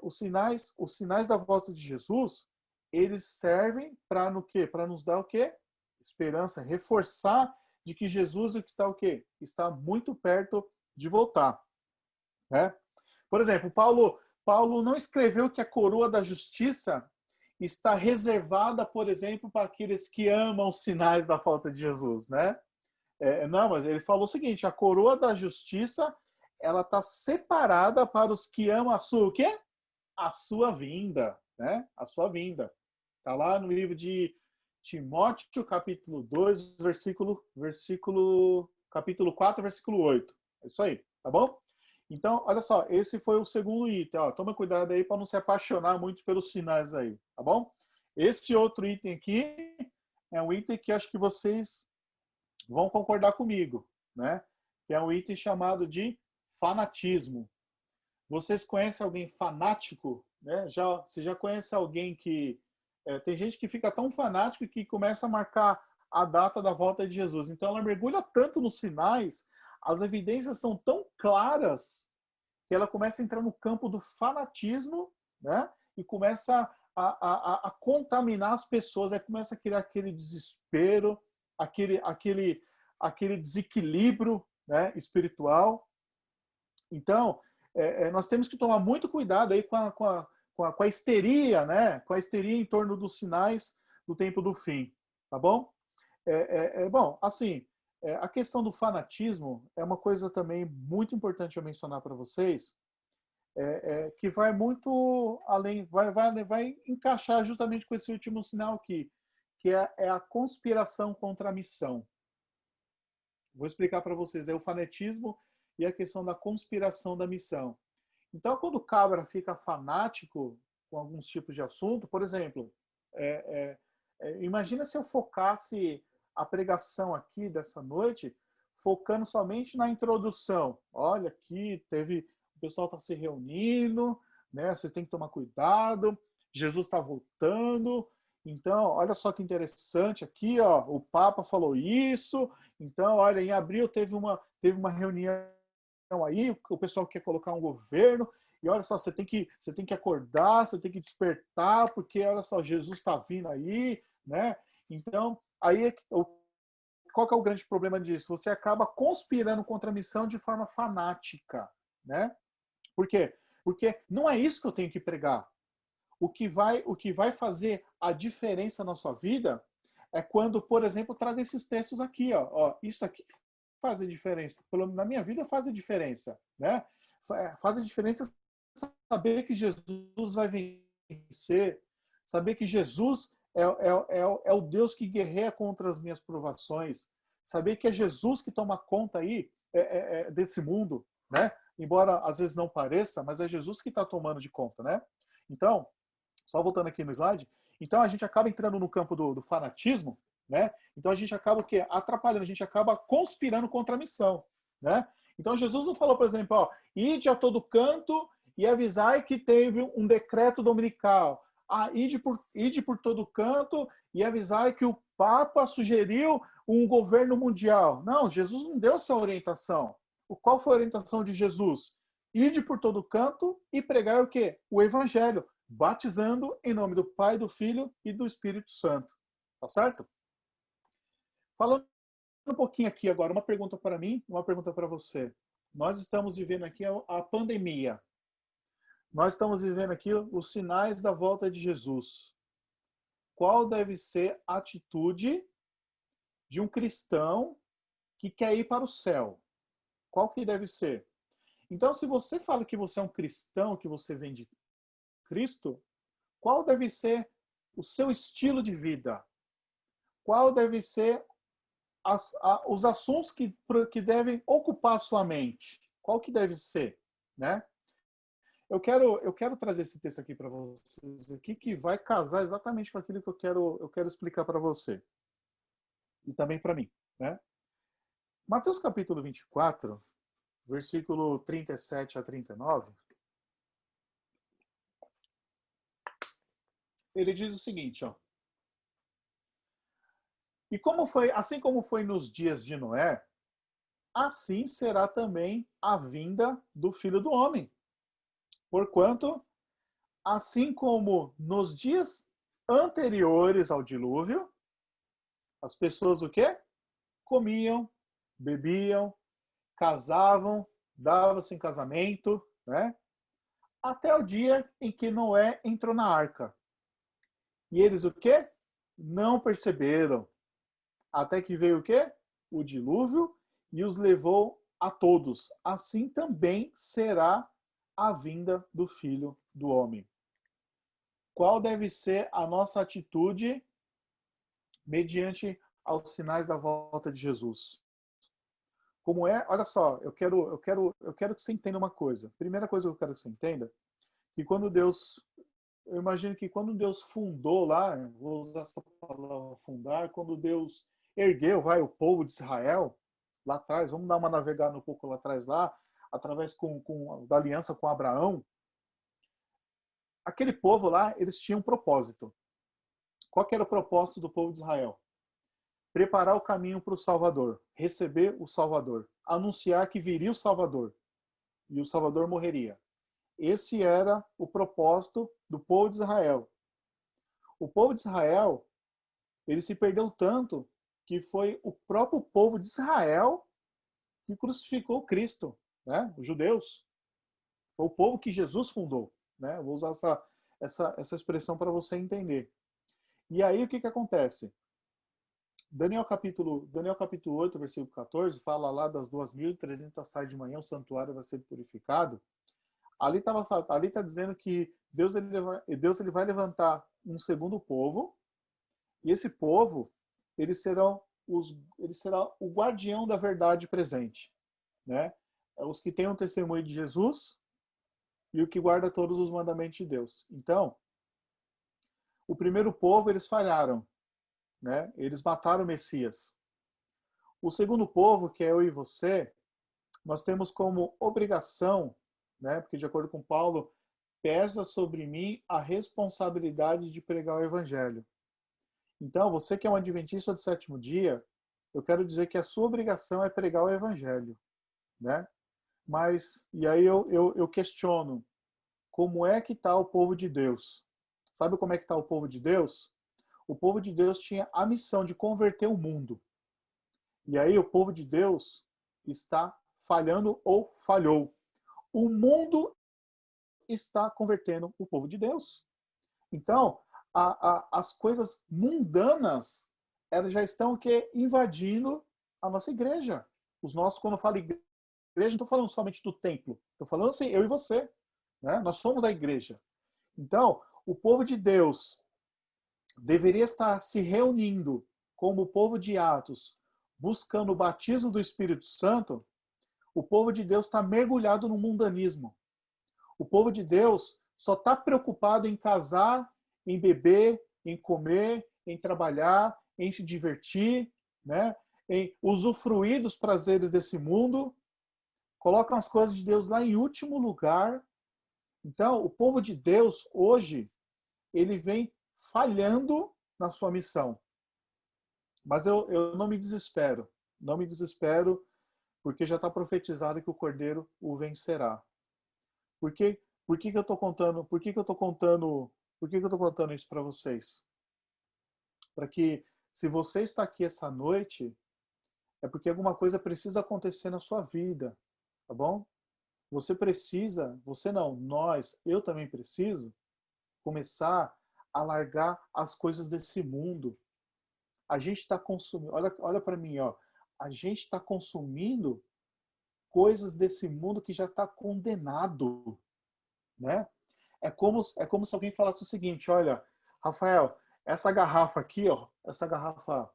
os sinais da volta de Jesus, eles servem para no quê? Para nos dar o quê? Esperança, reforçar de que Jesus está o quê? Está muito perto de voltar, né? Por exemplo, Paulo não escreveu que a coroa da justiça está reservada, por exemplo, para aqueles que amam os sinais da volta de Jesus, né? Não, mas ele falou o seguinte: a coroa da justiça ela está separada para os que amam a sua o quê? A sua vinda, né? A sua vinda. Está lá no livro de Timóteo, capítulo 2, capítulo 4, versículo 8. É isso aí, tá bom? Então, olha só, esse foi o segundo item. Ó, toma cuidado aí para não se apaixonar muito pelos sinais aí, tá bom? Esse outro item aqui é um item que acho que vocês vão concordar comigo, né? Que é um item chamado de fanatismo. Vocês conhecem alguém fanático? Né? Você já conhece alguém que... tem gente que fica tão fanático que começa a marcar a data da volta de Jesus. Então ela mergulha tanto nos sinais, as evidências são tão claras, que ela começa a entrar no campo do fanatismo, né? E começa a contaminar as pessoas, aí começa a criar aquele desespero, aquele desequilíbrio, né, espiritual. Então, nós temos que tomar muito cuidado aí com com a histeria, né? Com a histeria em torno dos sinais do tempo do fim, tá bom? Bom, assim, a questão do fanatismo é uma coisa também muito importante eu mencionar para vocês, que vai muito além, vai encaixar justamente com esse último sinal aqui, que é a conspiração contra a missão. Vou explicar para vocês, o fanatismo e a questão da conspiração da missão. Então, quando o cabra fica fanático com alguns tipos de assunto, por exemplo, imagina se eu focasse a pregação aqui dessa noite, focando somente na introdução. Olha, aqui o pessoal está se reunindo, né? Vocês têm que tomar cuidado, Jesus está voltando. Então, olha só que interessante aqui, ó, o Papa falou isso. Então, olha, em abril teve uma reunião aí, o pessoal quer colocar um governo, e olha só, você tem que acordar, você tem que despertar, porque olha só, Jesus está vindo aí, né? Então, aí qual que é o grande problema disso? Você acaba conspirando contra a missão de forma fanática, né? Por quê? Porque não é isso que eu tenho que pregar. O que vai fazer a diferença na sua vida é quando, por exemplo, eu trago esses textos aqui, ó, isso aqui faz a diferença. Na minha vida faz a diferença, né? Faz a diferença saber que Jesus vai vencer, saber que Jesus é o Deus que guerreia contra as minhas provações, saber que é Jesus que toma conta aí desse mundo, né? Embora às vezes não pareça, mas é Jesus que está tomando de conta, né? Então, só voltando aqui no slide, então a gente acaba entrando no campo do fanatismo, né? Então a gente acaba o quê? Atrapalhando, a gente acaba conspirando contra a missão, né? Então Jesus não falou, por exemplo, ó, ide a todo canto e avisai que teve um decreto dominical. Ide por todo canto e avisai que o Papa sugeriu um governo mundial. Não, Jesus não deu essa orientação. Qual foi a orientação de Jesus? Ide por todo canto e pregai o quê? O Evangelho, batizando em nome do Pai, do Filho e do Espírito Santo. Tá certo? Falando um pouquinho aqui agora, uma pergunta para mim, uma pergunta para você. Nós estamos vivendo aqui a pandemia. Nós estamos vivendo aqui os sinais da volta de Jesus. Qual deve ser a atitude de um cristão que quer ir para o céu? Qual que deve ser? Então, se você fala que você é um cristão, que você vem de Cristo, qual deve ser o seu estilo de vida? Qual deve ser os assuntos que devem ocupar a sua mente? Qual que deve ser, né? Eu quero trazer esse texto aqui para vocês aqui, que vai casar exatamente com aquilo que eu quero explicar para você. E também para mim, né? Mateus capítulo 24, versículo 37 a 39, ele diz o seguinte, ó. E assim como foi nos dias de Noé, assim será também a vinda do Filho do Homem. Porquanto, assim como nos dias anteriores ao dilúvio, as pessoas o quê? Comiam, bebiam, casavam, davam-se em casamento, né? Até o dia em que Noé entrou na arca. E eles o quê? Não perceberam. Até que veio o quê? O dilúvio e os levou a todos. Assim também será a vinda do Filho do Homem. Qual deve ser a nossa atitude mediante aos sinais da volta de Jesus? Como olha só, eu quero que você entenda uma coisa. Primeira coisa que eu quero que você entenda, que eu imagino que quando Deus fundou lá, vou usar essa palavra fundar, quando Deus ergueu, o povo de Israel, lá atrás, vamos dar uma navegada um pouco lá atrás lá, através da aliança com Abraão, aquele povo lá, eles tinham um propósito. Qual que era o propósito do povo de Israel? Preparar o caminho para o Salvador, receber o Salvador, anunciar que viria o Salvador e o Salvador morreria. Esse era o propósito do povo de Israel. O povo de Israel, ele se perdeu tanto que foi o próprio povo de Israel que crucificou Cristo, né? Os judeus. Foi o povo que Jesus fundou, né? Eu vou usar essa expressão para você entender. E aí o que acontece? Daniel capítulo 8, versículo 14, fala lá das 2.300 tardes de manhã, o santuário vai ser purificado. Ali está dizendo que Deus ele vai levantar um segundo povo, e esse povo, ele será o guardião da verdade presente, né? Os que têm o testemunho de Jesus e o que guarda todos os mandamentos de Deus. Então, o primeiro povo, eles falharam, né? Eles mataram o Messias. O segundo povo, que é eu e você, nós temos como obrigação, né? Porque de acordo com Paulo, pesa sobre mim a responsabilidade de pregar o evangelho. Então, você que é um adventista do sétimo dia, eu quero dizer que a sua obrigação é pregar o evangelho, né? Mas, e aí eu questiono, como é que está o povo de Deus? Sabe como é que está o povo de Deus? O povo de Deus tinha a missão de converter o mundo. E aí o povo de Deus está falhando ou falhou. O mundo está convertendo o povo de Deus. Então, as coisas mundanas, elas já estão invadindo a nossa igreja. Quando eu falo igreja, não estou falando somente do templo. Estou falando assim, eu e você. Né? Nós somos a igreja. Então, o povo de Deus deveria estar se reunindo como o povo de Atos, buscando o batismo do Espírito Santo. O povo de Deus está mergulhado no mundanismo. O povo de Deus só está preocupado em casar, em beber, em comer, em trabalhar, em se divertir, né? Em usufruir dos prazeres desse mundo. Colocam as coisas de Deus lá em último lugar. Então, o povo de Deus, hoje, ele vem falhando na sua missão. Mas eu não me desespero. Não me desespero, porque já está profetizado que o Cordeiro o vencerá. Por que eu estou contando isso para vocês? Para que, se você está aqui essa noite, é porque alguma coisa precisa acontecer na sua vida, tá bom? Eu também preciso começar a largar as coisas desse mundo. A gente está consumindo, olha para mim, ó. A gente está consumindo coisas desse mundo que já está condenado, né? É como se alguém falasse o seguinte, olha, Rafael, essa garrafa aqui, ó, essa garrafa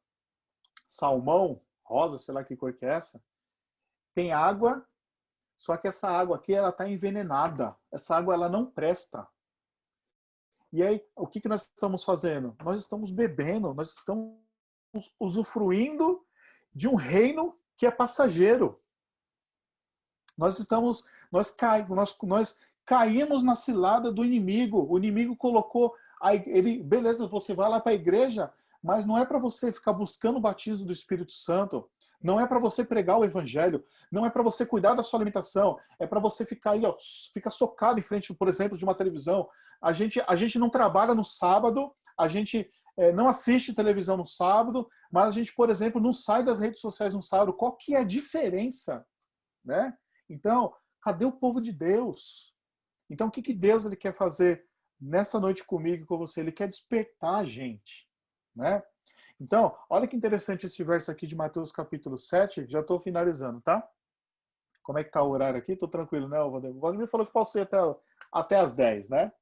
salmão, rosa, sei lá que cor que é essa, tem água, só que essa água aqui, ela está envenenada. Essa água, ela não presta. E aí, o que nós estamos fazendo? Nós estamos bebendo, nós estamos usufruindo de um reino que é passageiro. Nós caímos na cilada do inimigo. O inimigo colocou, beleza, você vai lá para a igreja, mas não é para você ficar buscando o batismo do Espírito Santo. Não é para você pregar o evangelho, não é para você cuidar da sua alimentação, é para você ficar aí, ó, ficar socado em frente, por exemplo, de uma televisão. A gente não trabalha no sábado, a gente não assiste televisão no sábado, mas a gente, por exemplo, não sai das redes sociais no sábado. Qual que é a diferença? Né? Então, cadê o povo de Deus? Então, o que Deus ele quer fazer nessa noite comigo e com você? Ele quer despertar a gente. Né? Então, olha que interessante esse verso aqui de Mateus capítulo 7. Já estou finalizando, tá? Como é que tá o horário aqui? Estou tranquilo, né, Valdemir? O Valdemir falou que posso ir até as 10, né?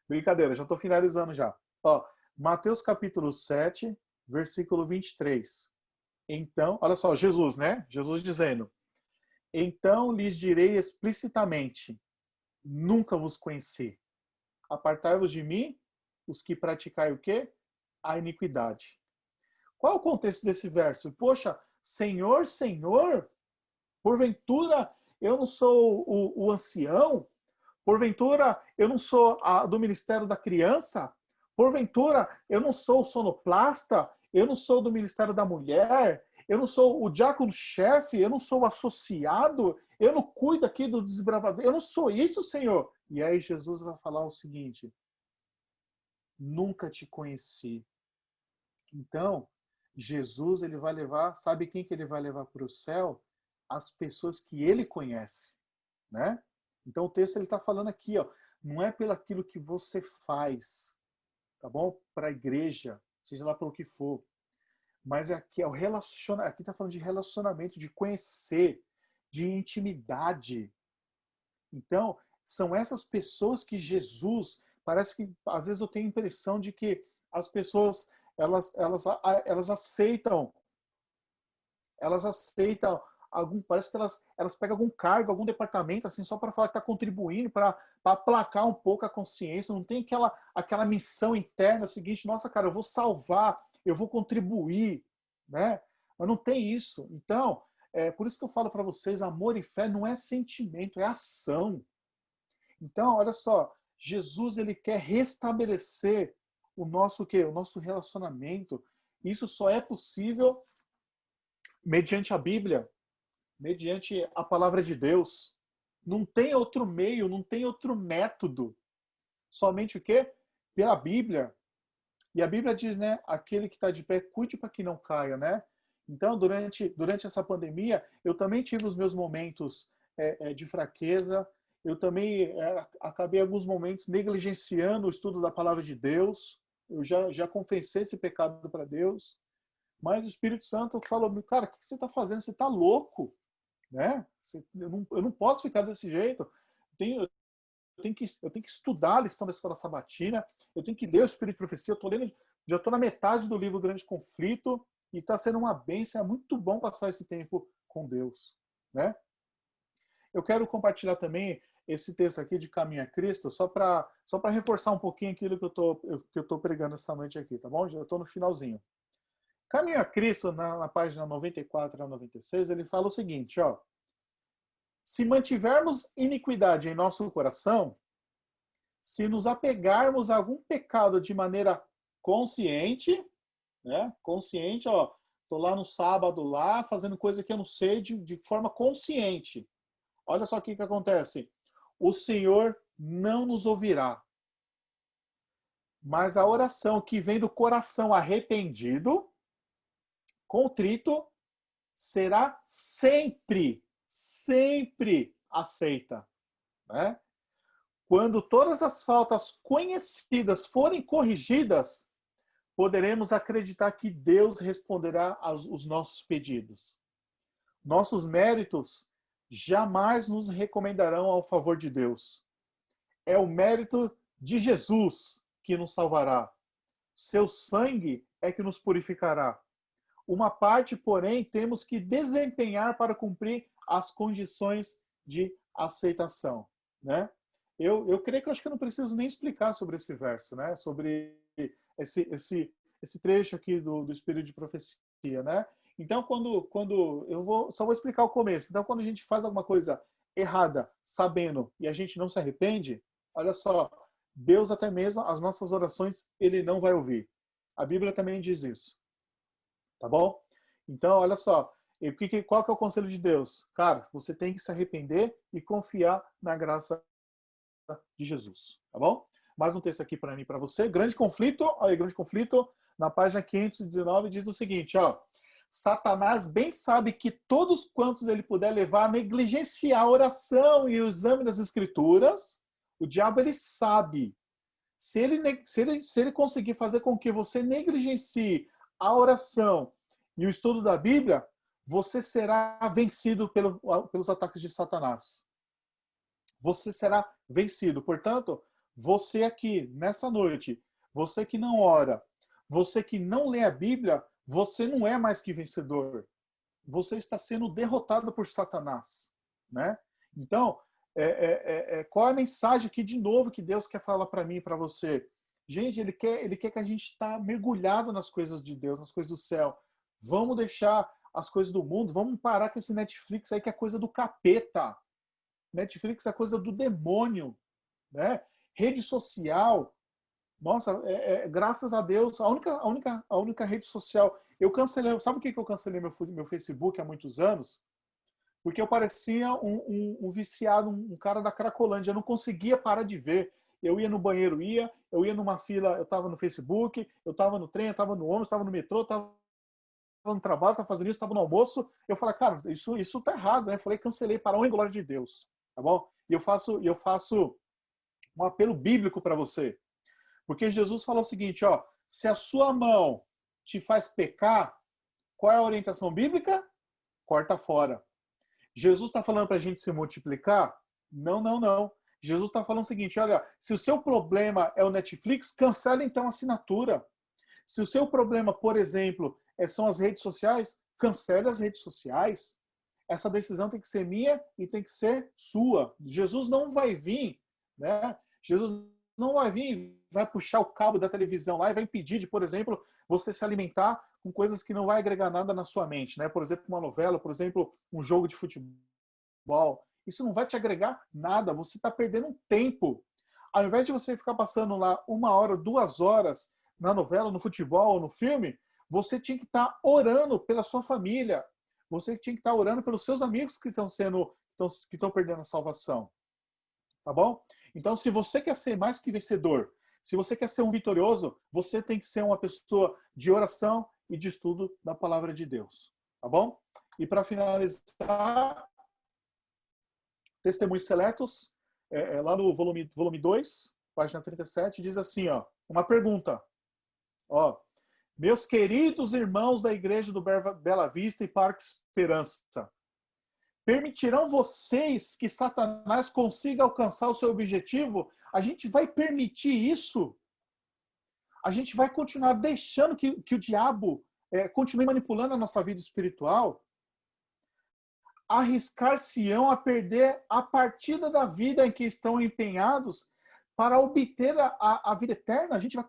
Brincadeira, já estou finalizando já. Ó, Mateus capítulo 7, versículo 23. Então, olha só, Jesus, né? Jesus dizendo, então lhes direi explicitamente, nunca vos conheci. Apartai-vos de mim, os que praticai o quê? A iniquidade. Qual é o contexto desse verso? Poxa, Senhor, Senhor, porventura eu não sou o ancião? Porventura eu não sou do Ministério da Criança? Porventura eu não sou o sonoplasta? Eu não sou do Ministério da Mulher? Eu não sou o diácono-chefe? Eu não sou o associado? Eu não cuido aqui do desbravador? Eu não sou isso, Senhor? E aí Jesus vai falar o seguinte, nunca te conheci. Então, Jesus, ele vai levar, sabe quem que ele vai levar para o céu? As pessoas que ele conhece, né? Então o texto ele está falando aqui, ó, não é pelo aquilo que você faz, tá bom? Para a igreja, seja lá pelo que for. Mas aqui é o relacionamento, aqui está falando de relacionamento, de conhecer, de intimidade. Então, são essas pessoas que Jesus, parece que às vezes eu tenho a impressão de que as pessoas elas aceitam parece que elas pegam algum cargo, algum departamento assim só para falar que está contribuindo, para aplacar um pouco a consciência, não tem aquela missão interna seguinte, nossa, cara, eu vou salvar, eu vou contribuir, né? Mas não tem isso. Então, por isso que eu falo para vocês, amor e fé não é sentimento, é ação. Então, olha só, Jesus ele quer restabelecer o nosso quê? O nosso relacionamento. Isso só é possível mediante a Bíblia, mediante a palavra de Deus. Não tem outro meio, não tem outro método. Somente o quê? Pela Bíblia. E a Bíblia diz, né? Aquele que está de pé, cuide para que não caia, né? Então, durante essa pandemia, eu também tive os meus momentos de fraqueza. Eu também acabei em alguns momentos negligenciando o estudo da palavra de Deus. Eu já confessei esse pecado para Deus. Mas o Espírito Santo falou, cara, o que você está fazendo? Você está louco, né? Eu não posso ficar desse jeito. Eu tenho que estudar a lição da escola sabatina. Eu tenho que ler o Espírito de Profecia. Já estou na metade do livro Grande Conflito e está sendo uma bênção. É muito bom passar esse tempo com Deus, né? Eu quero compartilhar também esse texto aqui de Caminho a Cristo, só para reforçar um pouquinho aquilo que eu tô pregando essa noite aqui, tá bom? Já estou no finalzinho. Caminho a Cristo, na página 94 a 96, ele fala o seguinte, ó. Se mantivermos iniquidade em nosso coração, se nos apegarmos a algum pecado de maneira consciente, né? Consciente, ó, tô lá no sábado lá, fazendo coisa que eu não sei de forma consciente. Olha só o que acontece. O Senhor não nos ouvirá. Mas a oração que vem do coração arrependido, contrito, será sempre aceita. Né? Quando todas as faltas conhecidas forem corrigidas, poderemos acreditar que Deus responderá aos nossos pedidos. Nossos méritos jamais nos recomendarão ao favor de Deus. É o mérito de Jesus que nos salvará. Seu sangue é que nos purificará. Uma parte, porém, temos que desempenhar para cumprir as condições de aceitação, né? Eu creio que eu acho que eu não preciso nem explicar sobre esse verso, né? Sobre esse trecho aqui do Espírito de Profecia, né? Então, quando só vou explicar o começo. Então, quando a gente faz alguma coisa errada, sabendo, e a gente não se arrepende, olha só, Deus até mesmo as nossas orações ele não vai ouvir. A Bíblia também diz isso. Tá bom? Então, olha só. Qual que é o conselho de Deus? Cara, você tem que se arrepender e confiar na graça de Jesus. Tá bom? Mais um texto aqui para mim e para você. Grande Conflito. Olha aí, Grande Conflito. Na página 519 diz o seguinte, ó. Satanás bem sabe que todos quantos ele puder levar a negligenciar a oração e o exame das escrituras, o diabo ele sabe. Se ele conseguir fazer com que você negligencie a oração e o estudo da Bíblia, você será vencido pelos ataques de Satanás. Você será vencido. Portanto, você aqui, nessa noite, você que não ora, você que não lê a Bíblia, você não é mais que vencedor. Você está sendo derrotado por Satanás, né? Então, qual é a mensagem aqui de novo que Deus quer falar para mim e para você? Gente, Ele quer que a gente está mergulhado nas coisas de Deus, nas coisas do céu. Vamos deixar as coisas do mundo, vamos parar com esse Netflix aí que é coisa do capeta. Netflix é coisa do demônio, né? Rede social. Nossa, graças a Deus, a única rede social. Eu cancelei. Sabe por que eu cancelei meu Facebook há muitos anos? Porque eu parecia um viciado, um cara da Cracolândia. Eu não conseguia parar de ver. Eu ia no banheiro, eu ia numa fila, eu estava no Facebook, eu estava no trem, eu estava no ônibus, estava no metrô, estava no trabalho, estava fazendo isso, estava no almoço. Eu falei, cara, isso tá errado, né? Eu falei, cancelei para a honra e glória de Deus, tá bom? E eu faço um apelo bíblico para você. Porque Jesus falou o seguinte, ó, se a sua mão te faz pecar, qual é a orientação bíblica? Corta fora. Jesus está falando para a gente se multiplicar? Não, não, não. Jesus está falando o seguinte, olha, se o seu problema é o Netflix, cancela então a assinatura. Se o seu problema, por exemplo, são as redes sociais, cancele as redes sociais. Essa decisão tem que ser minha e tem que ser sua. Jesus não vai vir, né? Jesus não vai vir, vai puxar o cabo da televisão lá e vai impedir de, por exemplo, você se alimentar com coisas que não vai agregar nada na sua mente, né? Por exemplo, uma novela, por exemplo, um jogo de futebol. Isso não vai te agregar nada, você está perdendo um tempo. Ao invés de você ficar passando lá 1 hora, 2 horas na novela, no futebol, no filme, você tinha que estar orando pela sua família. Você tinha que estar orando pelos seus amigos que estão perdendo a salvação. Tá bom? Então, se você quer ser mais que vencedor, se você quer ser um vitorioso, você tem que ser uma pessoa de oração e de estudo da palavra de Deus. Tá bom? E para finalizar, Testemunhos Seletos, lá no volume 2, página 37, diz assim, ó, uma pergunta. Ó, meus queridos irmãos da Igreja do Bela Vista e Parque Esperança, permitirão vocês que Satanás consiga alcançar o seu objetivo? A gente vai permitir isso? A gente vai continuar deixando que o diabo continue manipulando a nossa vida espiritual? Arriscar-se-ão a perder a partida da vida em que estão empenhados para obter a vida eterna? A gente vai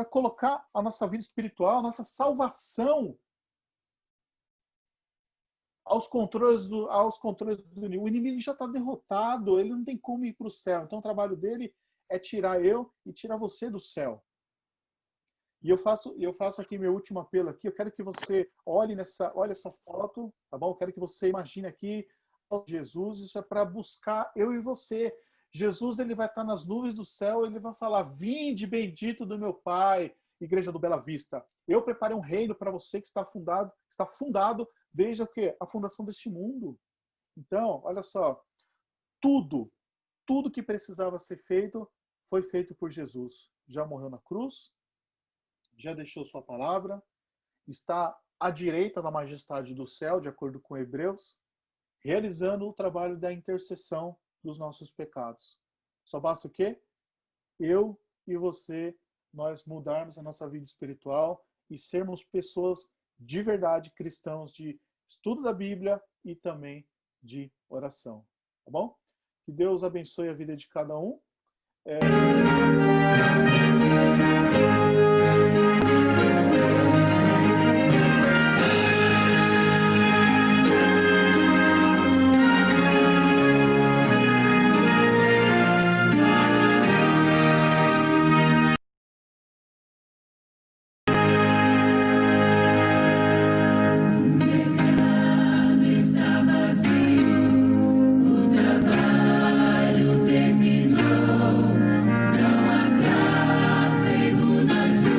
colocar a nossa vida espiritual, a nossa salvação aos controles do inimigo. O inimigo já está derrotado, ele não tem como ir para o céu. Então o trabalho dele é tirar eu e tirar você do céu. E eu faço aqui meu último apelo aqui. Eu quero que você olhe essa foto, tá bom? Eu quero que você imagine aqui Jesus. Isso é para buscar eu e você. Jesus, ele vai estar nas nuvens do céu, ele vai falar: vinde bendito do meu Pai, Igreja do Bela Vista. Eu preparei um reino para você que está fundado desde a fundação deste mundo. Então, olha só, tudo que precisava ser feito foi feito por Jesus. Já morreu na cruz, já deixou sua palavra, está à direita da majestade do céu, de acordo com Hebreus, realizando o trabalho da intercessão dos nossos pecados. Só basta o quê? Eu e você, nós mudarmos a nossa vida espiritual e sermos pessoas de verdade, cristãos de estudo da Bíblia e também de oração. Tá bom? Que Deus abençoe a vida de cada um. Terminou, não há tráfego nas ruas.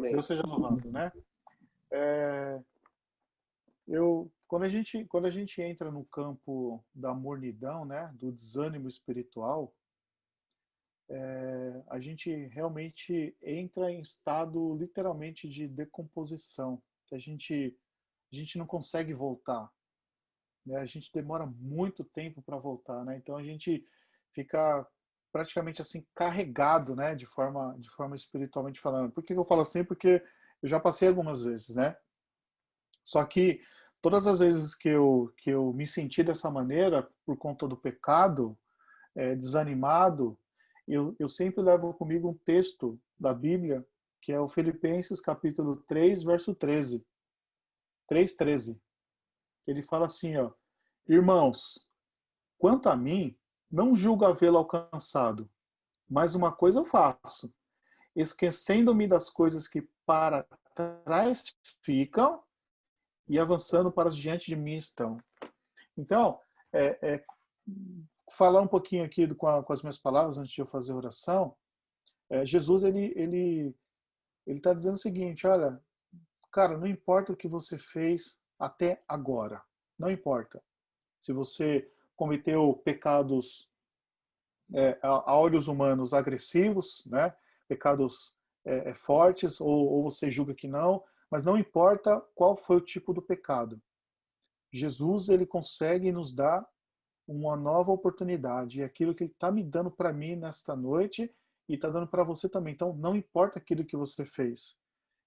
Amém. Deus seja louvado, né? Quando a gente entra no campo da mornidão, né, do desânimo espiritual, a gente realmente entra em estado literalmente de decomposição, que a gente não consegue voltar, né? A gente demora muito tempo para voltar, né? Então a gente fica praticamente assim carregado, né, de forma espiritualmente falando. Por que eu falo assim? Porque eu já passei algumas vezes, né? Só que todas as vezes que eu me senti dessa maneira por conta do pecado, desanimado, eu sempre levo comigo um texto da Bíblia, que é o Filipenses capítulo 3, verso 13. 3:13. Ele fala assim, ó: Irmãos, quanto a mim, não julgo havê-lo alcançado, mas uma coisa eu faço, esquecendo-me das coisas que para trás ficam e avançando para as diante de mim estão. Então, falar um pouquinho aqui com as minhas palavras antes de eu fazer a oração. Jesus ele está dizendo o seguinte: olha, cara, não importa o que você fez até agora, não importa. Se você cometeu pecados a olhos humanos agressivos, né? Pecados fortes, ou você julga que não, mas não importa qual foi o tipo do pecado. Jesus ele consegue nos dar uma nova oportunidade, e aquilo que ele está me dando para mim nesta noite e está dando para você também. Então, não importa aquilo que você fez.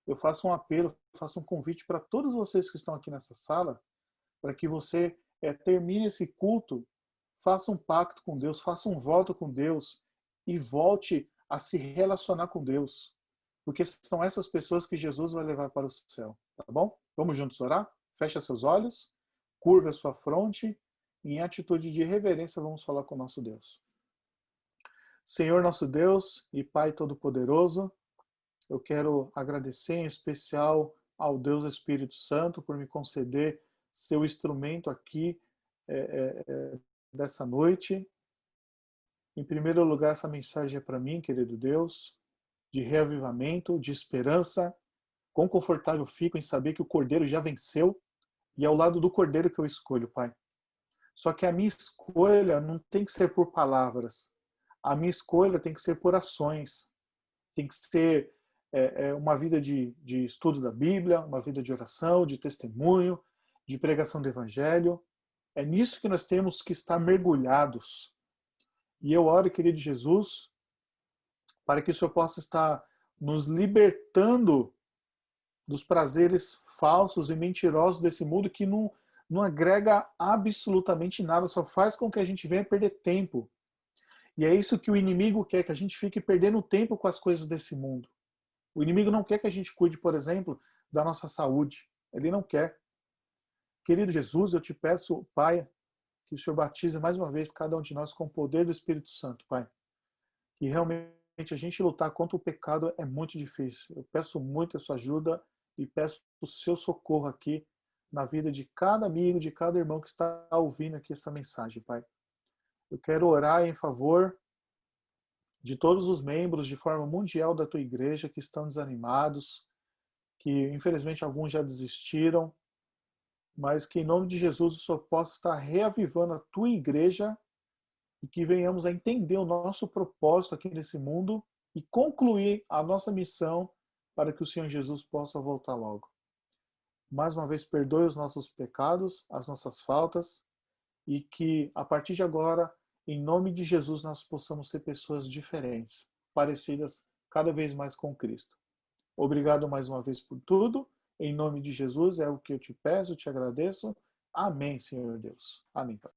Eu faço um apelo, faço um convite para todos vocês que estão aqui nessa sala, para que você termine esse culto, faça um pacto com Deus, faça um voto com Deus e volte a se relacionar com Deus. Porque são essas pessoas que Jesus vai levar para o céu. Tá bom? Vamos juntos orar? Feche seus olhos, curva a sua fronte, e em atitude de reverência vamos falar com o nosso Deus. Senhor nosso Deus e Pai Todo-Poderoso, eu quero agradecer em especial ao Deus Espírito Santo por me conceder seu instrumento aqui dessa noite. Em primeiro lugar, essa mensagem é para mim, querido Deus, de reavivamento, de esperança. Quão confortável fico em saber que o Cordeiro já venceu e é ao lado do Cordeiro que eu escolho, Pai. Só que a minha escolha não tem que ser por palavras. A minha escolha tem que ser por ações. Tem que ser uma vida de estudo da Bíblia, uma vida de oração, de testemunho, de pregação do Evangelho. É nisso que nós temos que estar mergulhados. E eu oro, querido Jesus, para que o Senhor possa estar nos libertando dos prazeres falsos e mentirosos desse mundo que não agrega absolutamente nada, só faz com que a gente venha perder tempo. E é isso que o inimigo quer, que a gente fique perdendo tempo com as coisas desse mundo. O inimigo não quer que a gente cuide, por exemplo, da nossa saúde. Ele não quer. Querido Jesus, eu te peço, Pai, que o Senhor batize mais uma vez cada um de nós com o poder do Espírito Santo, Pai. Que realmente a gente lutar contra o pecado é muito difícil. Eu peço muito a sua ajuda e peço o seu socorro aqui na vida de cada amigo, de cada irmão que está ouvindo aqui essa mensagem, Pai. Eu quero orar em favor de todos os membros de forma mundial da tua igreja que estão desanimados, que infelizmente alguns já desistiram, mas que em nome de Jesus o Senhor possa estar reavivando a tua igreja e que venhamos a entender o nosso propósito aqui nesse mundo e concluir a nossa missão para que o Senhor Jesus possa voltar logo. Mais uma vez, perdoe os nossos pecados, as nossas faltas, e que, a partir de agora, em nome de Jesus, nós possamos ser pessoas diferentes, parecidas cada vez mais com Cristo. Obrigado mais uma vez por tudo. Em nome de Jesus, é o que eu te peço, te agradeço. Amém, Senhor Deus. Amém, Pai.